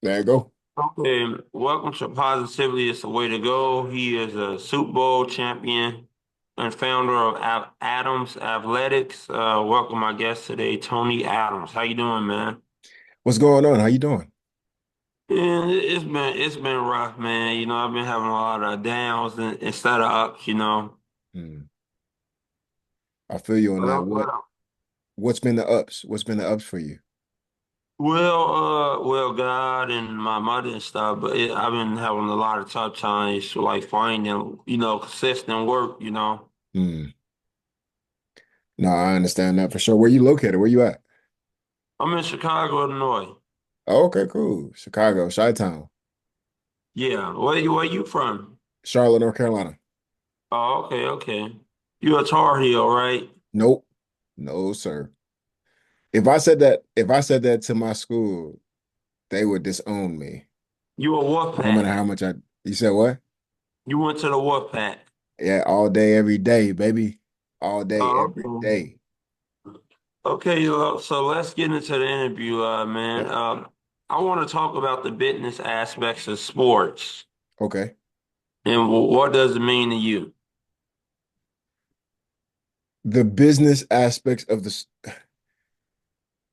There you go. Okay, welcome to Positively. It's the way to go. He is a Super Bowl champion and founder of Adams Athletics. Welcome my guest today, Tony Adams. How you doing, man? What's going on? How you doing? And it's been rough, man. I've been having a lot of downs instead of ups. Hmm. I feel you on But, that. uh, What but, uh, what's been the ups? What's been the ups for you? God and my mother and stuff. But I've been having a lot of tough times, like finding, consistent work. Hmm. No, I understand that for sure. Where you located? Where you at? I'm in Chicago, Illinois. Oh, okay, cool. Chicago, Chi-Town, Yeah, where you from? Charlotte, North Carolina. Oh, okay, okay. You a Tar Heel, right? Nope. No, sir. If I said that to my school, they would disown me. You a No matter Wolfpack. how much you said what? You went to the Wolfpack. Yeah, all day, every day, baby. All day, Oh, every okay. day. Okay, so let's get into the interview, man. I want to talk about the business aspects of sports Okay. and what does it mean to you? The business aspects of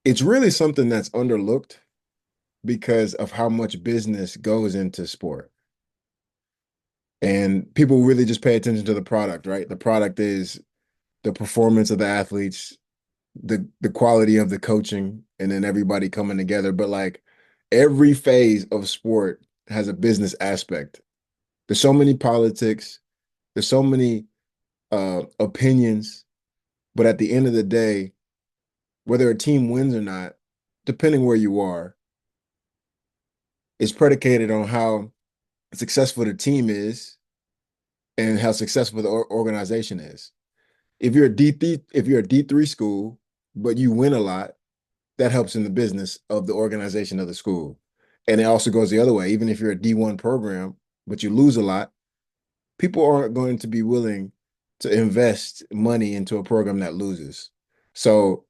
it's really something that's underlooked because of how much business goes into sport. And people really just pay attention to the product, right? The product is the performance of the athletes, the quality of the coaching, and then everybody coming together. But like every phase of sport has a business aspect. There's so many politics, there's so many opinions, but at the end of the day, whether a team wins or not, depending where you are, is predicated on how successful the team is and how successful the organization is. If you're a D3 school, but you win a lot, that helps in the business of the organization of the school. And it also goes the other way. Even if you're a D1 program, but you lose a lot, people aren't going to be willing to invest money into a program that loses. So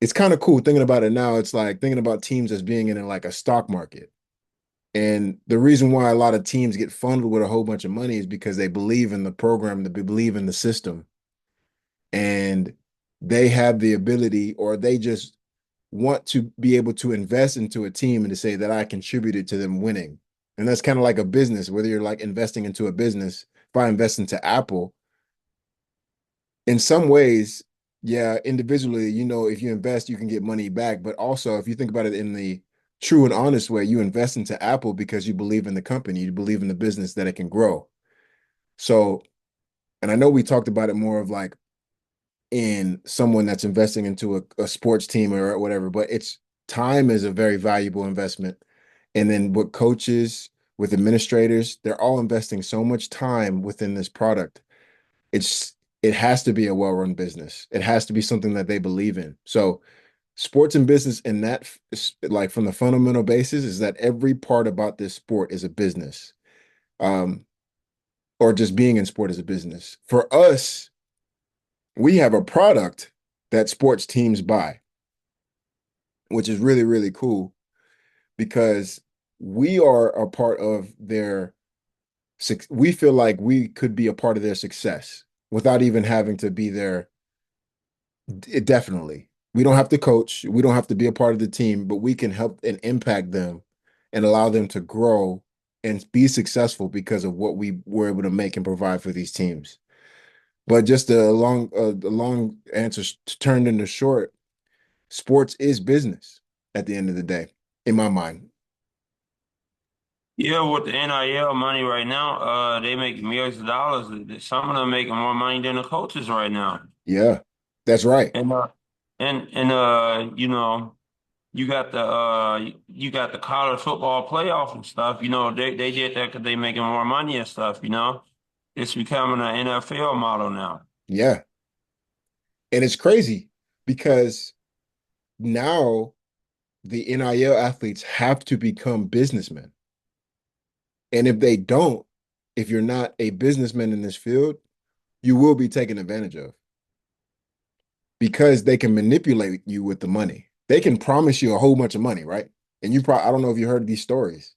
it's kind of cool thinking about it now. It's like thinking about teams as being in like a stock market. And the reason why a lot of teams get funded with a whole bunch of money is because they believe in the program, they believe in the system, and they have the ability or they just want to be able to invest into a team and to say that I contributed to them winning. And that's kind of like a business, whether you're like investing into a business. If I invest into Apple, in some ways, yeah, individually, if you invest, you can get money back. But also, if you think about it in the true and honest way, you invest into Apple because you believe in the company, you believe in the business that it can grow. So, and I know we talked about it more of like in someone that's investing into a sports team or whatever, but it's time is a very valuable investment. And then with coaches, with administrators, they're all investing so much time within this product. It's it has to be a well-run business. It has to be something that they believe in. So sports and business in that like from the fundamental basis is that every part about this sport is a business. Um, or just being in sport is a business. For us, we have a product that sports teams buy, which is really, really cool because we are a part of we feel like we could be a part of their success without even having to be there. Definitely. We don't have to coach, we don't have to be a part of the team, but we can help and impact them and allow them to grow and be successful because of what we were able to make and provide for these teams. But just a long answer turned into short. Sports is business at the end of the day, in my mind. Yeah, with the NIL money right now, they make millions of dollars. Some of them making more money than the coaches right now. Yeah, that's right. And you got the college football playoff and stuff. They did that because they making more money and stuff. It's becoming an NFL model now. Yeah. And it's crazy because now the NIL athletes have to become businessmen. And if they don't, if you're not a businessman in this field, you will be taken advantage of because they can manipulate you with the money. They can promise you a whole bunch of money, right? And you probably, I don't know if you heard these stories,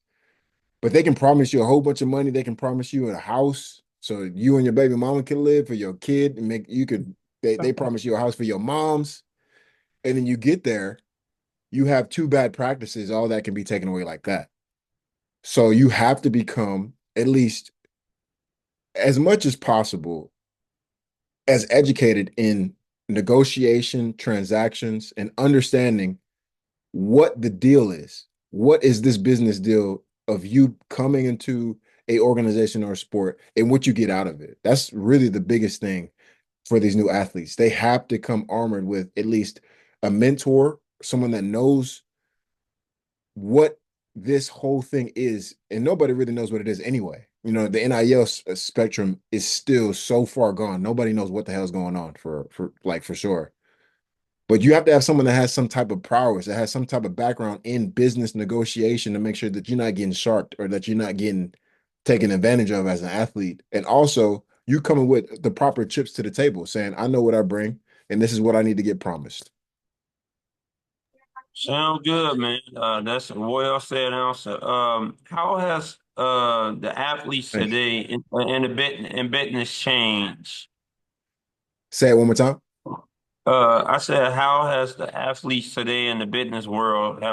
but they can promise you a whole bunch of money. They can promise you a house so you and your baby mama can live for your kid and make you could they promise you a house for your moms. And then you get there, you have two bad practices, all that can be taken away like that. So you have to become at least as much as possible as educated in negotiation, transactions, and understanding what the deal is. What is this business deal of you coming into a organization or a sport and what you get out of it? That's really the biggest thing for these new athletes. They have to come armored with at least a mentor, someone that knows what this whole thing is, and nobody really knows what it is anyway. You know, the NIL spectrum is still so far gone. Nobody knows what the hell's going on for sure. But you have to have someone that has some type of prowess, that has some type of background in business negotiation to make sure that you're not getting sharked or that you're not getting taken advantage of as an athlete. And also, you coming with the proper chips to the table, saying, I know what I bring, and this is what I need to get promised. Sound good, man. That's a well said answer. How has the athletes Thank you. today in the business changed? Say it one more time. I said, how has the athletes today in the business world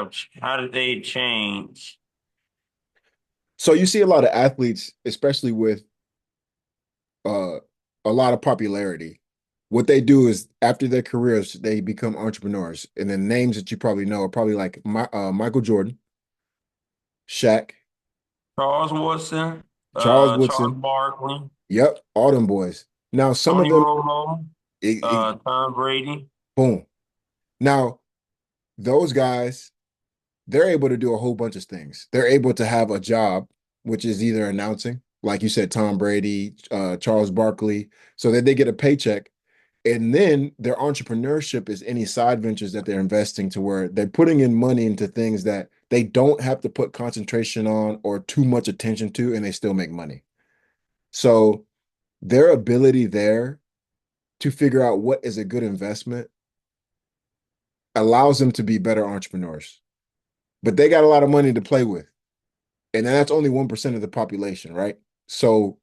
how did they change? So you see a lot of athletes, especially with uh, a lot of popularity. What they do is after their careers, they become entrepreneurs. And the names that you probably know are probably like Michael Jordan, Shaq, Charles Woodson, Charles Charles Woodson. Barkley, Yep, all them boys. Now, some of Tony them, Romo, it, Tom Brady. boom. Now, those guys, they're able to do a whole bunch of things. They're able to have a job, which is either announcing, like you said, Tom Brady, Charles Barkley, so that they get a paycheck. And then their entrepreneurship is any side ventures that they're investing to where they're putting in money into things that they don't have to put concentration on or too much attention to, and they still make money. So their ability there to figure out what is a good investment allows them to be better entrepreneurs. But they got a lot of money to play with. And that's only 1% of the population, right? So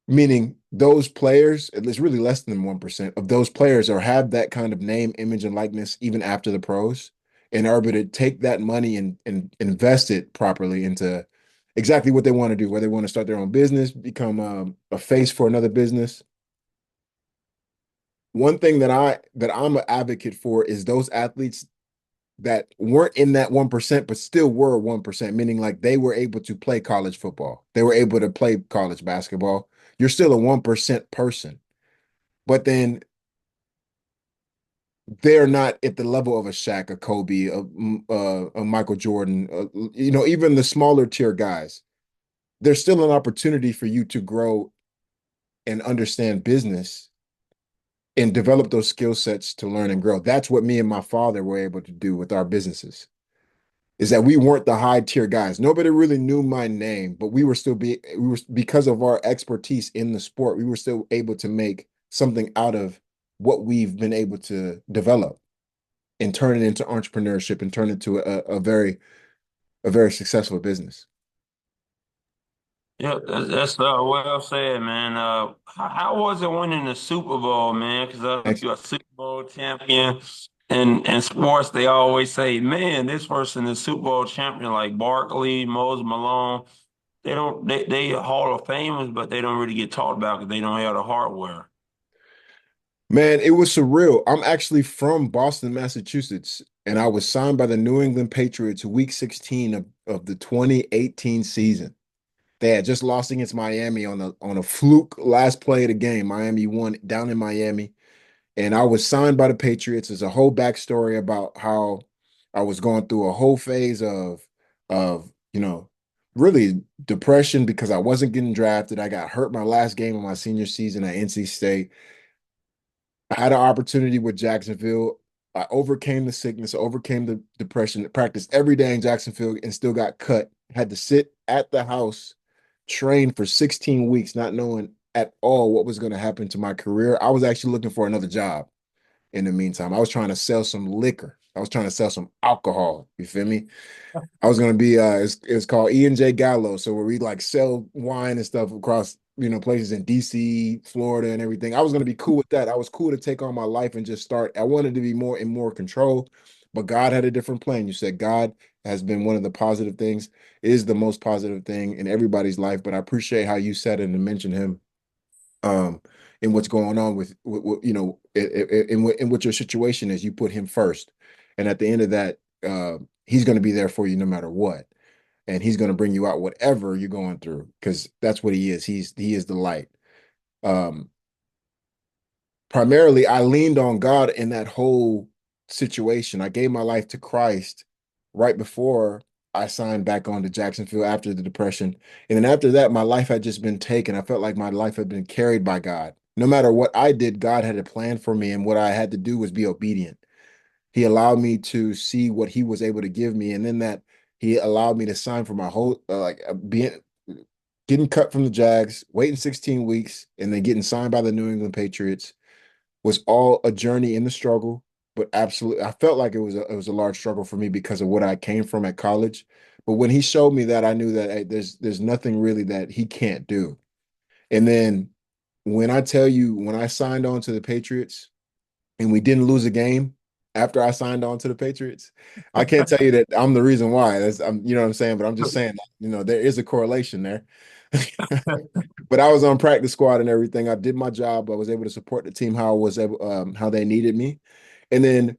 meaning those players, at least really less than 1% of those players or have that kind of name, image, and likeness even after the pros and are able to take that money and invest it properly into exactly what they want to do, whether they want to start their own business, become a face for another business. One thing that I'm an advocate for is those athletes that weren't in that 1%, but still were 1%, meaning like they were able to play college football. They were able to play college basketball. You're still a 1% person, but then they're not at the level of a Shaq, a Kobe, a Michael Jordan, even the smaller tier guys. There's still an opportunity for you to grow and understand business and develop those skill sets to learn and grow. That's what me and my father were able to do with our businesses. Is that we weren't the high tier guys. Nobody really knew my name, but we were because of our expertise in the sport, we were still able to make something out of what we've been able to develop and turn it into entrepreneurship and turn it to a very successful business. Yeah, that's well said, man. How was it winning the Super Bowl, man? Because Thanks. you're a Super Bowl champion, and in sports they always say, man, this person is Super Bowl champion, like Barkley, Moses Malone. They Hall of Famers, but they don't really get talked about because they don't have the hardware. Man, it was surreal. I'm actually from Boston, Massachusetts, and I was signed by the New England Patriots week 16 of the 2018 season. They had just lost against Miami on a fluke last play of the game. Miami won down in Miami, and I was signed by the Patriots. There's a whole backstory about how I was going through a whole phase of really depression because I wasn't getting drafted. I got hurt my last game of my senior season at NC State. I had an opportunity with Jacksonville. I overcame the sickness, overcame the depression, practiced every day in Jacksonville, and still got cut. Had to sit at the house, train for 16 weeks, not knowing at all what was going to happen to my career. I was actually looking for another job in the meantime. I was trying to sell some liquor. I was trying to sell some alcohol. You feel me? I was gonna be it's called E&J Gallo. So where we like sell wine and stuff across, places in DC, Florida, and everything. I was gonna be cool with that. I was cool to take on my life and just start. I wanted to be more and more control, but God had a different plan. You said God has been one of the positive things, is the most positive thing in everybody's life. But I appreciate how you said it and mentioned him um in what's going on with in what your situation is. You put him first, and at the end of that, he's going to be there for you no matter what, and he's going to bring you out whatever you're going through, because that's what he is. He is the light. um Primarily, I leaned on God in that whole situation. I gave my life to Christ right before I signed back on to Jacksonville after the depression. And then after that, my life had just been taken. I felt like my life had been carried by God. No matter what I did, God had a plan for me, and what I had to do was be obedient. He allowed me to see what he was able to give me. And then that he allowed me to sign for my whole being getting cut from the Jags, waiting 16 weeks, and then getting signed by the New England Patriots was all a journey in the struggle, but absolutely, I felt like it was a large struggle for me because of what I came from at college. But when he showed me that, I knew that, hey, there's nothing really that he can't do. And then when I tell you, when I signed on to the Patriots and we didn't lose a game after I signed on to the Patriots, I can't tell you that I'm the reason why. You know what I'm saying? But I'm just saying, there is a correlation there. But I was on practice squad and everything. I did my job. I was able to support the team how I was able, how they needed me. And then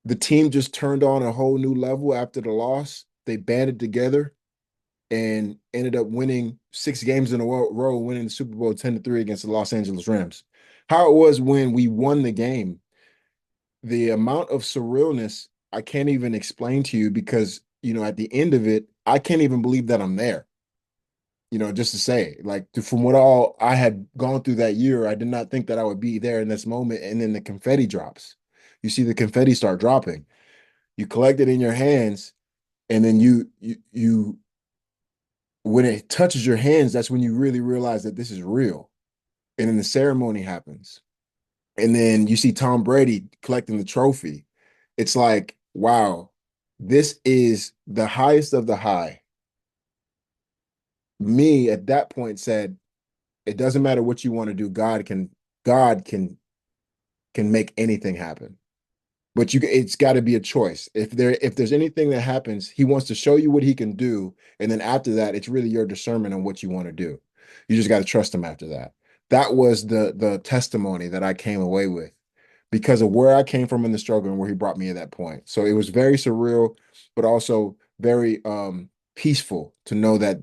the team just turned on a whole new level after the loss. They banded together and ended up winning 6 games in a row, winning the Super Bowl 10-3 against the Los Angeles Rams. How it was when we won the game, the amount of surrealness I can't even explain to you, because, at the end of it, I can't even believe that I'm there. Just to say, like, from what all I had gone through that year, I did not think that I would be there in this moment. And then the confetti drops. You see the confetti start dropping. You collect it in your hands, and then when it touches your hands, that's when you really realize that this is real. And then the ceremony happens. And then you see Tom Brady collecting the trophy. It's like, wow, this is the highest of the high. Me at that point said, it doesn't matter what you want to do. God can make anything happen. But it's got to be a choice. If there's anything that happens, he wants to show you what he can do, and then after that, it's really your discernment on what you want to do. You just got to trust him after that. That was the testimony that I came away with because of where I came from in the struggle and where he brought me at that point. So it was very surreal, but also very peaceful to know that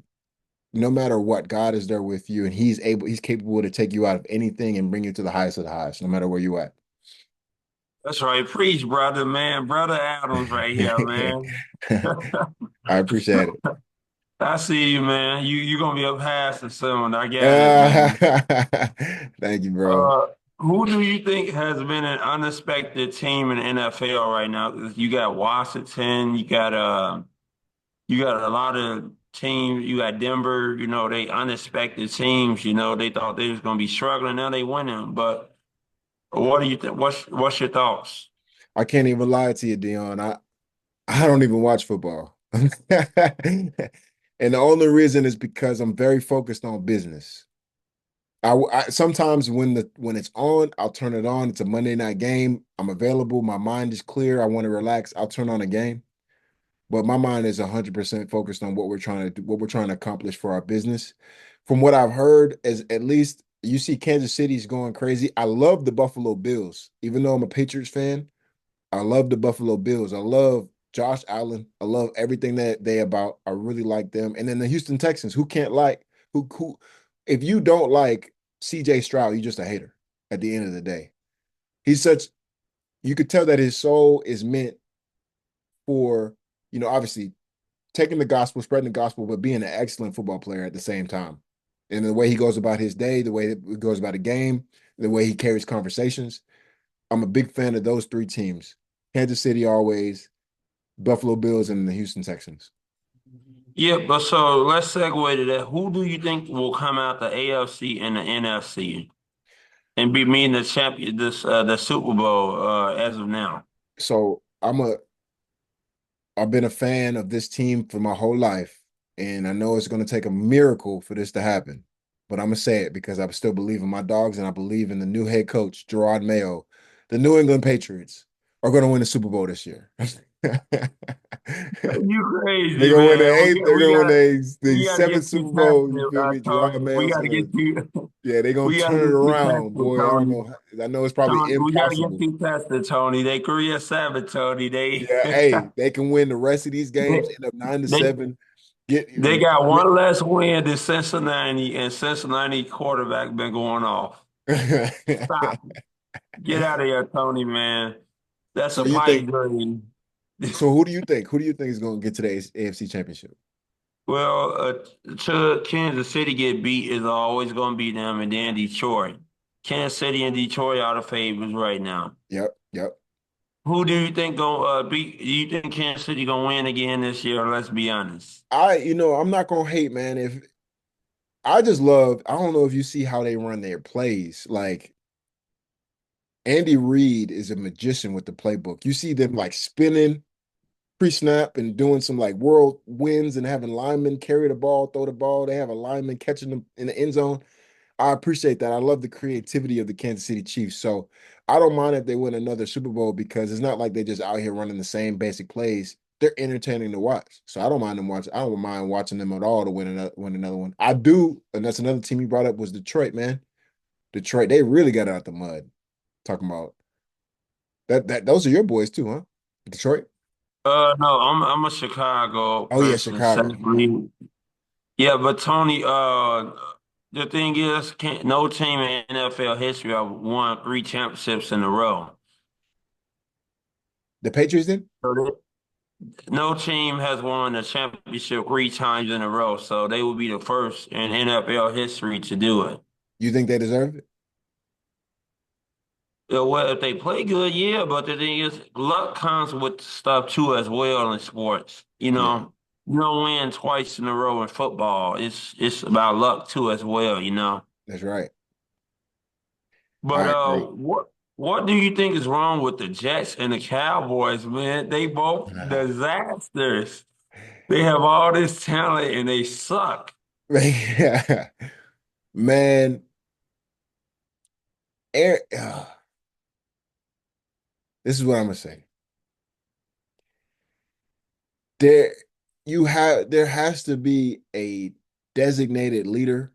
no matter what, God is there with you, and he's capable to take you out of anything and bring you to the highest of the highest, no matter where you at. That's right. Preach, brother, man. Brother Adams right here, man. I appreciate it. I see you, man. You're gonna be up pastor soon. I got it, man. Thank you, bro. Uh, who do you think has been an unexpected team in the NFL right now? 'Cause you got Washington, you got a lot of teams. You got Denver. They unexpected teams. They thought they was gonna be struggling. Now they winning. But what do you think? What's your thoughts? I can't even lie to you, Dion. I don't even watch football. And the only reason is because I'm very focused on business. I sometimes when it's on, I'll turn it on. It's a Monday night game. I'm available. My mind is clear. I want to relax. I'll turn on a game. But my mind is 100% focused on what we're trying to do, what we're trying to accomplish for our business. From what I've heard, is at least you see Kansas City's going crazy. I love the Buffalo Bills, even though I'm a Patriots fan. I love the Buffalo Bills. I love Josh Allen. I love everything that they about. I really like them. And then the Houston Texans, who can't like who if you don't like CJ Stroud, you're just a hater at the end of the day. He's such You could tell that his soul is meant for, obviously taking the gospel, spreading the gospel, but being an excellent football player at the same time. And the way he goes about his day, the way he goes about a game, the way he carries conversations. I'm a big fan of those three teams. Kansas City always, Buffalo Bills, and the Houston Texans. Yeah, but so let's segue to that. Who do you think will come out the AFC and the NFC and be meeting the champion, the Super Bowl, as of now? So I'm a I've been a fan of this team for my whole life, and I know it's going to take a miracle for this to happen. But I'm gonna say it because I still believe in my dogs, and I believe in the new head coach, Gerard Mayo. The New England Patriots are going to win the Super Bowl this year. You They're crazy, gonna win the man. eighth. They're gonna win the We gotta seventh get you Super Bowl. You tested, feel me? Gerard Tony. We Mayo's gotta gonna, get you. yeah, they're gonna We gotta turn it get you around, tested, boy. I don't Tony. know. I know it's probably Tony, we gotta get impossible. you tested, Tony. They Korea 7, Tony. They Yeah, hey, they can win the rest of these games, they end up 9 to they 7. Get they got one less win than Cincinnati, and Cincinnati quarterback been going off. Stop. Get out of here, Tony, man. That's So a you pipe think dream. so who do you think? Who do you think is gonna get to the AFC championship? Well, to Kansas City get beat is always going to be them, and then Detroit. Kansas City and Detroit are the favorites right now. Yep, yep. Who do you think going beat? Do you think Kansas City gonna win again this year? Let's be honest. I'm not gonna hate, man. If I just love, I don't know if you see how they run their plays. Like Andy Reid is a magician with the playbook. You see them like spinning pre-snap and doing some like whirlwinds and having linemen carry the ball, throw the ball. They have a lineman catching them in the end zone. I appreciate that. I love the creativity of the Kansas City Chiefs. So I don't mind if they win another Super Bowl because it's not like they're just out here running the same basic plays. They're entertaining to watch. So I don't mind them watching. I don't mind watching them at all to win another one. I do, and that's another team you brought up was Detroit, man. Detroit, they really got out the mud. Talking about that those are your boys too, huh? Detroit? No, I'm a Chicago Oh yeah, person, Chicago. sadly. Yeah, but Tony, the thing is, no team in NFL history have won 3 championships in a row. The Patriots did? So no team has won a championship 3 times in a row, so they will be the first in NFL history to do it. You think they deserve it? Well, if they play good, yeah, but the thing is, luck comes with stuff too as well in sports. Yeah, You don't win twice in a row in football. It's about luck too as well. that's right. But I agree. what do you think is wrong with the Jets and the Cowboys, man? They both disasters. They have all this talent and they suck. Yeah. Man, Aaron, this is what I'm gonna say. There there has to be a designated leader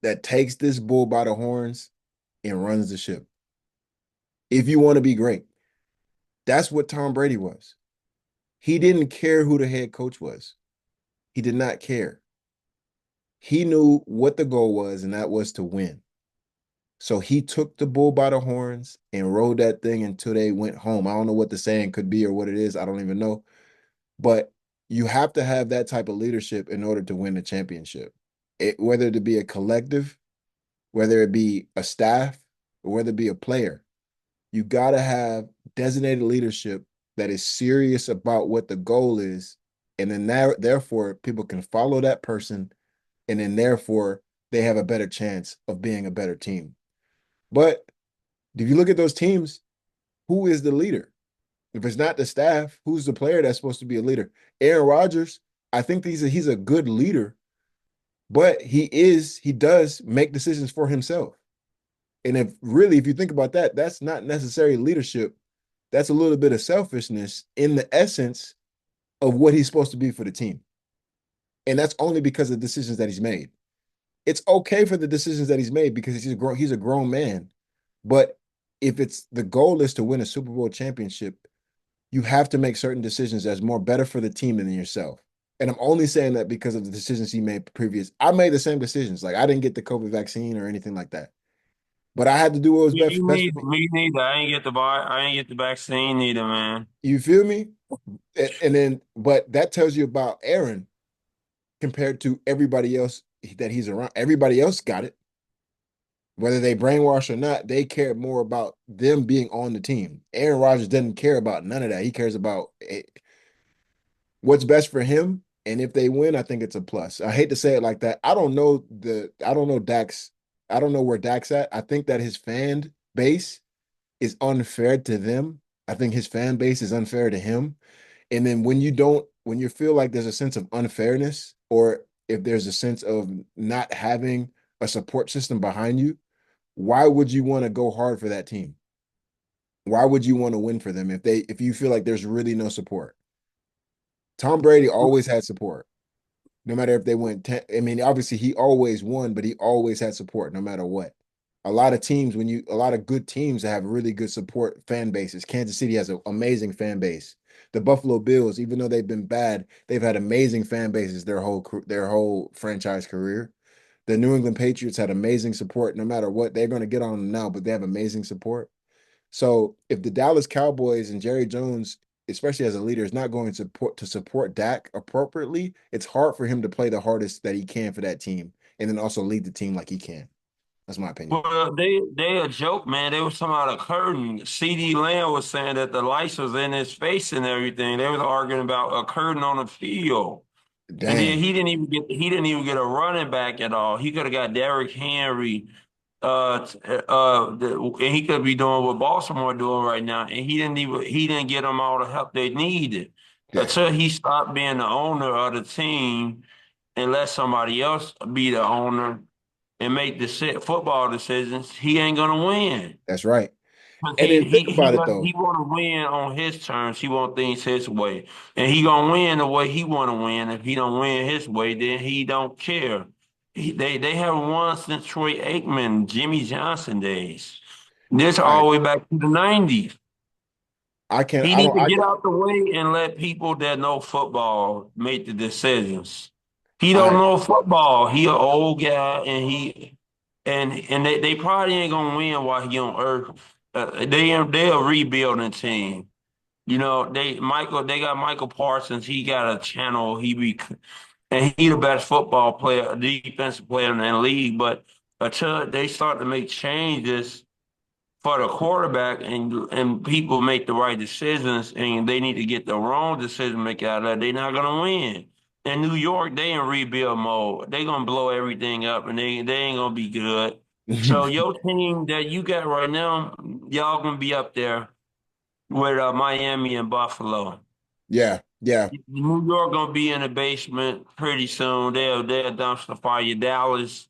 that takes this bull by the horns and runs the ship. If you want to be great, that's what Tom Brady was. He didn't care who the head coach was. He did not care. He knew what the goal was, and that was to win. So he took the bull by the horns and rode that thing until they went home. I don't know what the saying could be or what it is. I don't even know. But you have to have that type of leadership in order to win the championship. Whether it be a collective, whether it be a staff, or whether it be a player, you got to have designated leadership that is serious about what the goal is. And then therefore, people can follow that person. And then therefore, they have a better chance of being a better team. But if you look at those teams, who is the leader? If it's not the staff, who's the player that's supposed to be a leader? Aaron Rodgers, I think he's a good leader, but he does make decisions for himself. And if you think about that, that's not necessarily leadership. That's a little bit of selfishness in the essence of what he's supposed to be for the team. And that's only because of the decisions that he's made. It's okay for the decisions that he's made because he's a grown man. But if it's the goal is to win a Super Bowl championship, you have to make certain decisions that's more better for the team than yourself. And I'm only saying that because of the decisions he made previous. I made the same decisions. Like I didn't get the COVID vaccine or anything like that. But I had to do what was best for me. Me neither. I ain't get the vaccine neither, man. You feel me? And then, but that tells you about Aaron compared to everybody else that he's around. Everybody else got it. Whether they brainwash or not, they care more about them being on the team. Aaron Rodgers doesn't care about none of that. He cares about what's best for him. And if they win, I think it's a plus. I hate to say it like that. I don't know Dax. I don't know where Dax at. I think that his fan base is unfair to them I think his fan base is unfair to him. And then when you feel like there's a sense of unfairness, or if there's a sense of not having a support system behind you, why would you want to go hard for that team? Why would you want to win for them if you feel like there's really no support? Tom Brady always had support. No matter if they went 10, I mean, obviously he always won, but he always had support no matter what. A lot of good teams that have really good support fan bases. Kansas City has an amazing fan base. The Buffalo Bills, even though they've been bad, they've had amazing fan bases their whole franchise career. The New England Patriots had amazing support no matter what. They're going to get on them now, but they have amazing support. So if the Dallas Cowboys and Jerry Jones, especially as a leader, is not going to support Dak appropriately, it's hard for him to play the hardest that he can for that team, and then also lead the team like he can. That's my opinion. Well, they a joke, man. They was talking about a curtain. CD Lamb was saying that the lights was in his face and everything. They was arguing about a curtain on the field. And then Dang. he didn't even get a running back at all. He could have got Derrick Henry, and he could be doing what Baltimore doing right now. And he didn't get them all the help they needed Yeah, until he stopped being the owner of the team and let somebody else be the owner and make the football decisions. He ain't gonna win. that's right. 'Cause And then think about it though. he want to win on his terms. He want things his way, and he gonna win the way he want to win. If he don't win his way, then he don't care. They haven't won since Troy Aikman, Jimmy Johnson days. This all I the way back to the '90s. He I need don't to get out the way and let people that know football make the decisions. He don't I know football. He an old guy, and they probably ain't gonna win while he on Earth. They a rebuilding team. You know, they got Michael Parsons. He got a channel. And he the best football player, defensive player in the league. But until they start to make changes for the quarterback and people make the right decisions and they need to get the wrong decision make out of that, they're not gonna win. In New York, they in rebuild mode. They gonna blow everything up and they ain't gonna be good. So your team that you got right now, y'all gonna be up there with Miami and Buffalo. yeah, yeah. New York gonna be in the basement pretty soon. They'll dumpster fire. Dallas,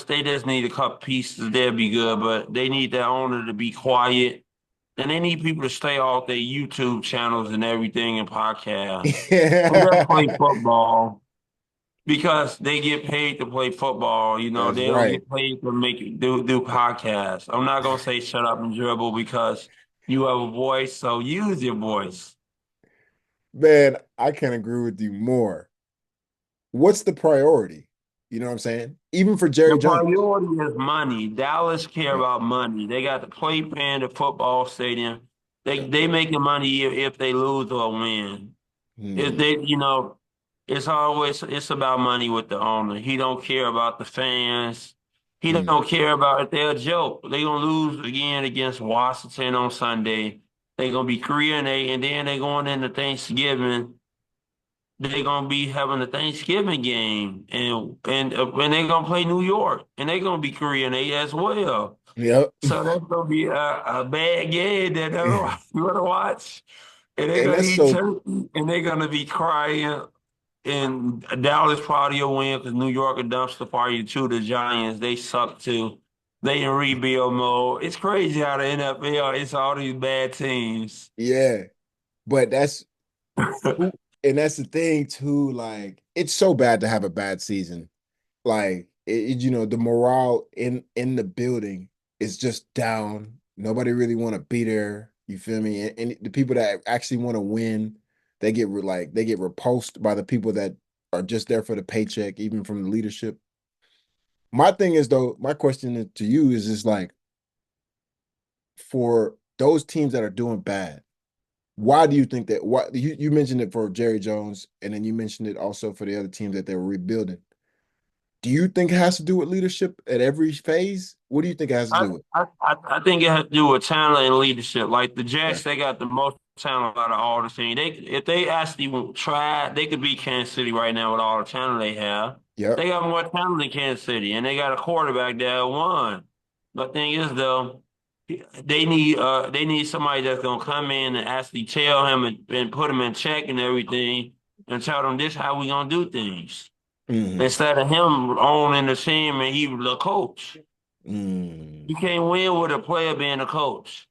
they just need a couple pieces. They'll be good, but they need their owner to be quiet, and they need people to stay off their YouTube channels and everything and podcasts. And just play football because they get paid to play football. You know, That's they don't right. get paid to do podcasts. I'm not gonna say shut up and dribble because you have a voice, so use your voice. Man, I can't agree with you more. What's the priority? You know what I'm saying? Even for The Jerry Jones. priority is money. Dallas care Yeah. about money. They got the playpen, the football stadium. They making money if they lose or win. If Hmm. they, it's about money with the owner. He don't care about the fans. He Hmm. don't care about if they're a joke. They gonna lose again against Washington on Sunday. They gonna be 3-8, and then they going into Thanksgiving. They're gonna be having a Thanksgiving game, and they're gonna play New York, and they're gonna be 3-8 as well. Yep. So that's gonna be a bad game that you wanna watch, and they're And gonna that's eat so turkey, and they're gonna be crying. And Dallas probably will win because New York a dumpster fire too. The Giants, they suck too. They in rebuild mode. It's crazy how the NFL, it's all these bad teams. yeah. But and that's the thing too, like it's so bad to have a bad season. Like the morale in the building is just down. Nobody really want to be there. You feel me? And the people that actually want to win, they get repulsed by the people that are just there for the paycheck, even from the leadership. My thing is though, my question to you is just like for those teams that are doing bad, why do you think that? Why you mentioned it for Jerry Jones, and then you mentioned it also for the other teams that they were rebuilding. Do you think it has to do with leadership at every phase? What do you think it has to I, do with? I think it has to do with talent and leadership. Like the Yeah. Jets, they got the most talent out of all the teams. If they actually try, they could beat Kansas City right now with all the talent they have. Yep. They got more talent than Kansas City, and they got a quarterback that won. The thing is, though, they need somebody that's gonna come in and actually tell him and put him in check and everything and tell them this how we gonna do things. Hmm. Instead of him owning the team and he the coach. Mm. You can't win with a player being a coach.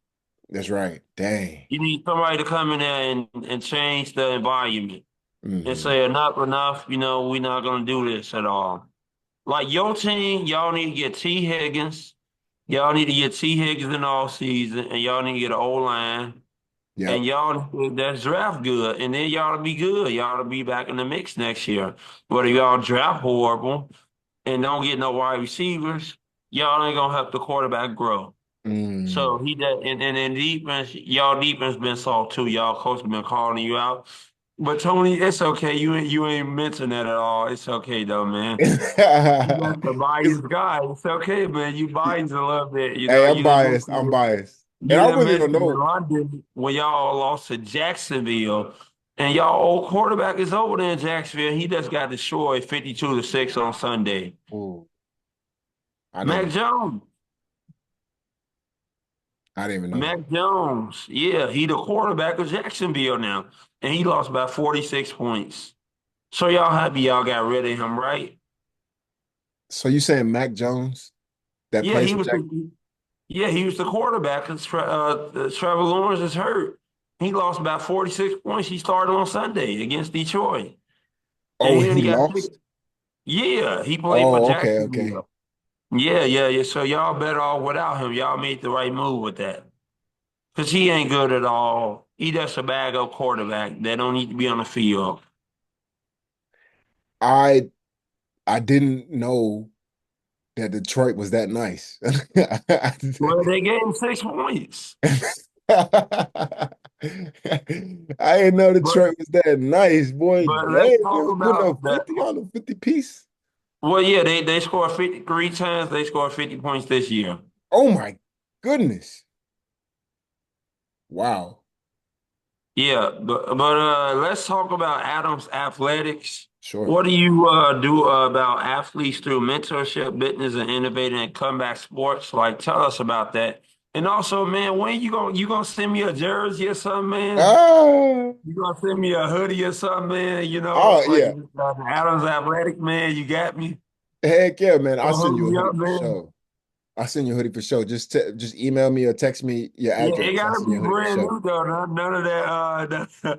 That's right. Dang. You need somebody to come in there and change the environment and Hmm. say enough, we're not gonna do this at all. Like your team, y'all need to get T. Higgins. Y'all need to get T. Higgins in all season, and y'all need to get an O line, and Yep. y'all that's draft good, and then y'all to be good. Y'all to be back in the mix next year. But if y'all draft horrible and don't get no wide receivers, y'all ain't gonna help the quarterback grow. Mm. So he that and in defense, y'all defense been soft too. Y'all coach been calling you out. But Tony, it's okay. You ain't mentioned that at all. It's okay though, man. You got the It's, biased guy. It's okay, man. You biased a little bit. hey, I'm You didn't biased. mention I'm it. biased. And You I didn't really mention don't in know. London when y'all lost to Jacksonville. And y'all old quarterback is over there in Jacksonville. He just got destroyed 52-6 on Sunday. Ooh, I didn't Mac know. Jones. I didn't even know that. Mac Jones. Yeah, he the quarterback of Jacksonville now. And he lost by 46 points. So y'all happy y'all got rid of him, right? So you saying Mac Jones that Yeah, plays he for was Jack? the yeah, he was the quarterback because Trevor Lawrence is hurt. He lost about 46 points. He started on Sunday against Detroit. And Oh, he he only got six. lost? Yeah, he played for Oh, okay, okay. Jacksonville. Yeah. So y'all better off without him. Y'all made the right move with that. Because he ain't good at all. He just a bag up quarterback that don't need to be on the field. I I didn't know that Detroit was that nice. Well, they gave him 6 points. I didn't know But Detroit was that nice, boy. but let's Dang, they talk was putting about up that. 50 on a 50 piece. Well, yeah, they scored 53 times. They scored 50 points this year. Oh my goodness. Wow. Yeah, let's talk about Adams Athletics. Sure. What do you do about athletes through mentorship, business, and innovating and comeback sports? Like, tell us about that. And also, man, when you gonna send me a jersey or something, man? Ah, You gonna send me a hoodie or something, man? oh Like yeah. Adams Athletic, man. You got me. Heck yeah, man. I'll Hook send you a me hoodie up, for man. sure. I'll send you a hoodie for sure. Just email me or text me your Yeah, it address. I'll gotta send be you a hoodie for brand sure. new though. None of that,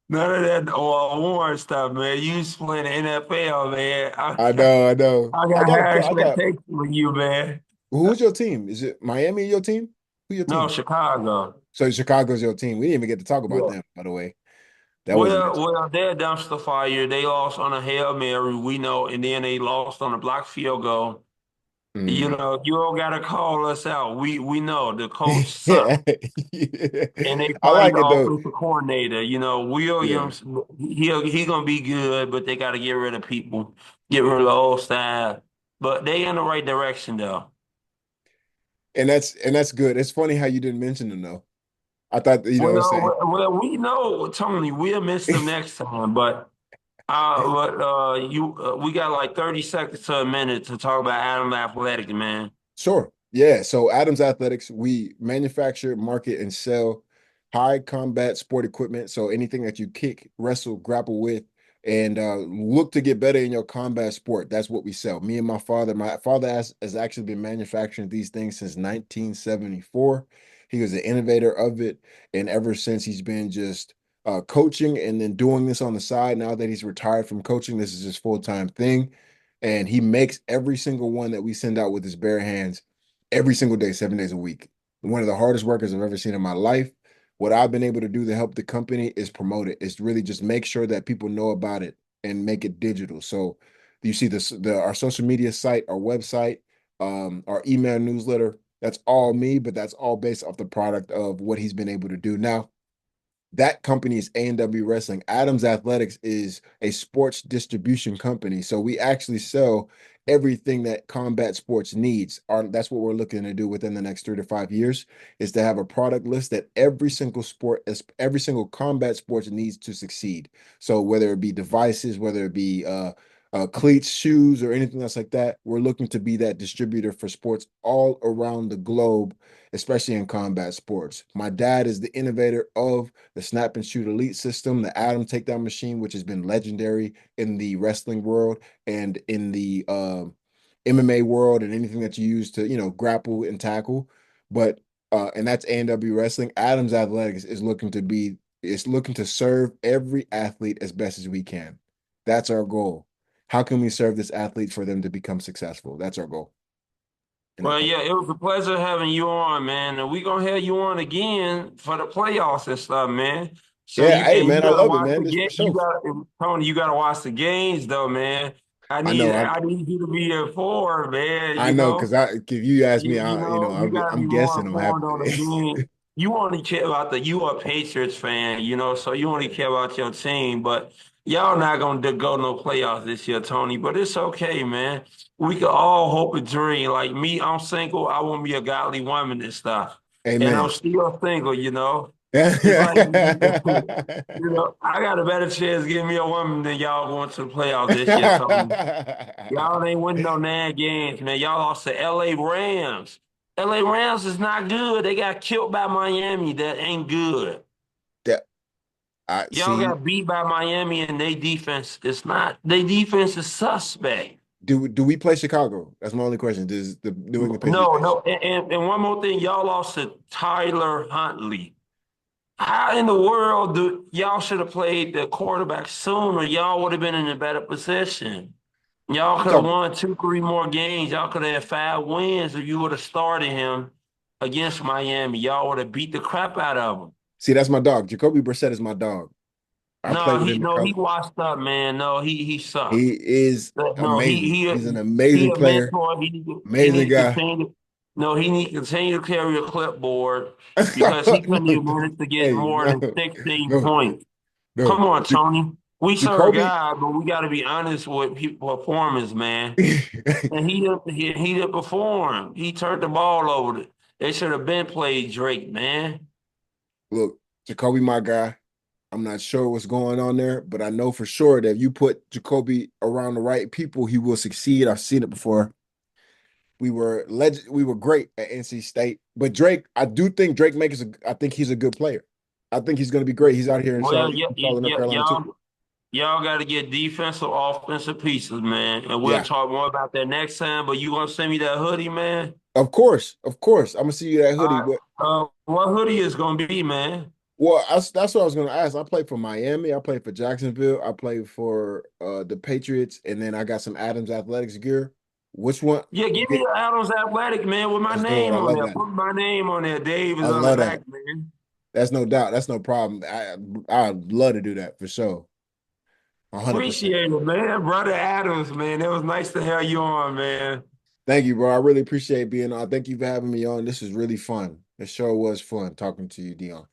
none of that Warren stuff, man. You used to play in the NFL, man. I know, I know. I got high expectations for you, man. Who's your team? Is it Miami your team? Who your No, team? Chicago. So Chicago's your team. We didn't even get to talk about Yeah. them, by the way. That wasn't mentioned. They're a dumpster fire. They lost on a Hail Mary, we know, and then they lost on a block field goal. Mm. You all gotta call us out. We know the coach sucks. Yeah. And they I find like the it though. offensive coordinator. Yeah. Williams, he gonna be good, but they got to get rid of people, get rid of the old style. But they in the right direction though. And that's good. It's funny how you didn't mention them though. I thought, what I'm saying. We know Tony. We'll miss them next time, but we got like 30 seconds to a minute to talk about Adam Athletic, man. Sure. Yeah. So Adams Athletics, we manufacture, market, and sell high combat sport equipment. So anything that you kick, wrestle, grapple with, and look to get better in your combat sport. That's what we sell. Me and my father has actually been manufacturing these things since 1974. He was an innovator of it. And ever since he's been just coaching and then doing this on the side. Now that he's retired from coaching, this is his full-time thing. And he makes every single one that we send out with his bare hands every single day, 7 days a week. One of the hardest workers I've ever seen in my life. What I've been able to do to help the company is promote it. It's really just make sure that people know about it and make it digital. So you see our social media site, our website, our email newsletter. That's all me, but that's all based off the product of what he's been able to do. Now, that company is A&W Wrestling. Adams Athletics is a sports distribution company. So we actually sell everything that combat sports needs. That's what we're looking to do within the next 3 to 5 years, is to have a product list that every single sport, every single combat sports needs to succeed. So whether it be devices, whether it be cleats, shoes, or anything else like that. We're looking to be that distributor for sports all around the globe, especially in combat sports. My dad is the innovator of the Snap and Shoot Elite system, the Atom Takedown Machine, which has been legendary in the wrestling world and in the MMA world, and anything that you use to, grapple and tackle. But and that's A&W Wrestling. Adams Athletics is looking to serve every athlete as best as we can. That's our goal. How can we serve this athlete for them to become successful? That's our goal in our Well, company. yeah, it was a pleasure having you on, man. And we gonna have you on again for the playoffs and stuff, man. So Yeah, you hey and you man, I gotta love it, watch man. the This game. for You sure. got Tony. You gotta watch the games, though, man. I I need know, I need you to be informed, man. I know, because if you ask me, You gotta be I'm more guessing on informed on the having. game. You only care about you a Patriots fan, so you only care about your team. But y'all not gonna go no playoffs this year, Tony. But it's okay, man. We can all hope and dream. Like me, I'm single. I want me a godly woman and stuff, and I'm Amen. still single. It's like I got a better chance of getting me a woman than y'all going to the playoffs this year, Tony. Y'all ain't winning no nine games, man. Y'all lost to LA Rams. LA Rams is not good. They got killed by Miami. That ain't good. That I Y'all see. got beat by Miami and they defense is not they defense is suspect. Do we play Chicago? That's my only question. Does the New England Patriots No, play? no. And one more thing, y'all lost to Tyler Huntley. How in the world do y'all should have played the quarterback sooner? Y'all would have been in a better position. Y'all You could have talk. won two, three more games. Y'all could have had 5 wins if you would have started him against Miami. Y'all would have beat the crap out of him. See, that's my dog. Jacoby Brissett is my dog. I played with him in He college. washed up, man. No, he sucked. He is No, amazing. He's an he amazing a player, mentor. He amazing need to guy. continue. No, he need to continue to carry a clipboard because he couldn't No, even manage to get hey, more than no, 16 no, points. no. Come on, Tony. We serve Jacoby, God, but we got to be honest with people performance, man. And he didn't perform. He turned the ball over. They should have been played Drake, man. look, Jacoby, my guy. I'm not sure what's going on there, but I know for sure that if you put Jacoby around the right people, he will succeed. I've seen it before. We were great at NC State, but Drake, I do think Drake makes I think he's a good player. I think he's going to be great. He's out here in Well, Charlotte, North Carolina too. y'all got to get defensive, offensive pieces, man. And we'll Yeah, talk more about that next time. But you gonna send me that hoodie, man? of course, of course. I'm gonna see you that All hoodie. right. But What hoodie is gonna be, man? that's what I was going to ask. I played for Miami. I played for Jacksonville. I played for the Patriots, and then I got some Adams Athletics gear. Which one? Yeah, give me Get, the Adams Athletic, man, with my let's do it. name I on love there. that. Put my name on there. Dave I is on the love back, that. man. That's no doubt. That's no problem. I'd love to do that for sure. 100%. Appreciate it, man. Brother Adams, man. It was nice to have you on, man. Thank you, bro. I really appreciate being on. Thank you for having me on. This is really fun. It sure was fun talking to you, Dion.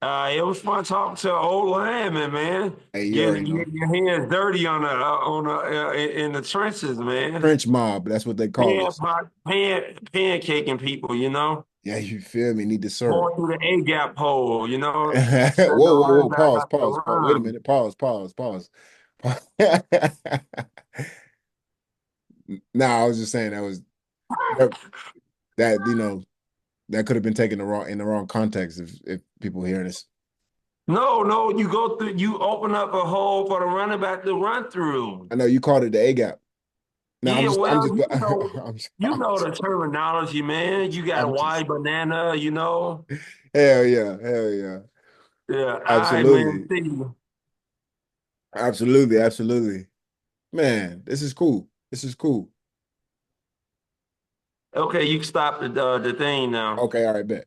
It was fun talking to an old lineman, man. Hey, you already Getting know. your hands dirty in the trenches, man. French mob, that's what they call us. Pancaking people, Yeah, you feel me? Need to serve. going through the A gap hole, Whoa, setting the whoa, whoa. linebacker Pause, up to pause, pause. Wait a run. minute. Pause, pause, pause. Nah, I was just saying that, that that could have been taken in the wrong context if people hearing this. No, no, you open up a hole for the running back to run through. I know you called it the A gap. No, Yeah, I'm well, just, you know the terminology, man. You got a I'm just, wide banana. hell yeah, hell yeah. Yeah, all right, man. Absolutely. See you. Absolutely. Absolutely. Man, this is cool. This is cool. Okay, you can stop the thing now. Okay, all right, bet.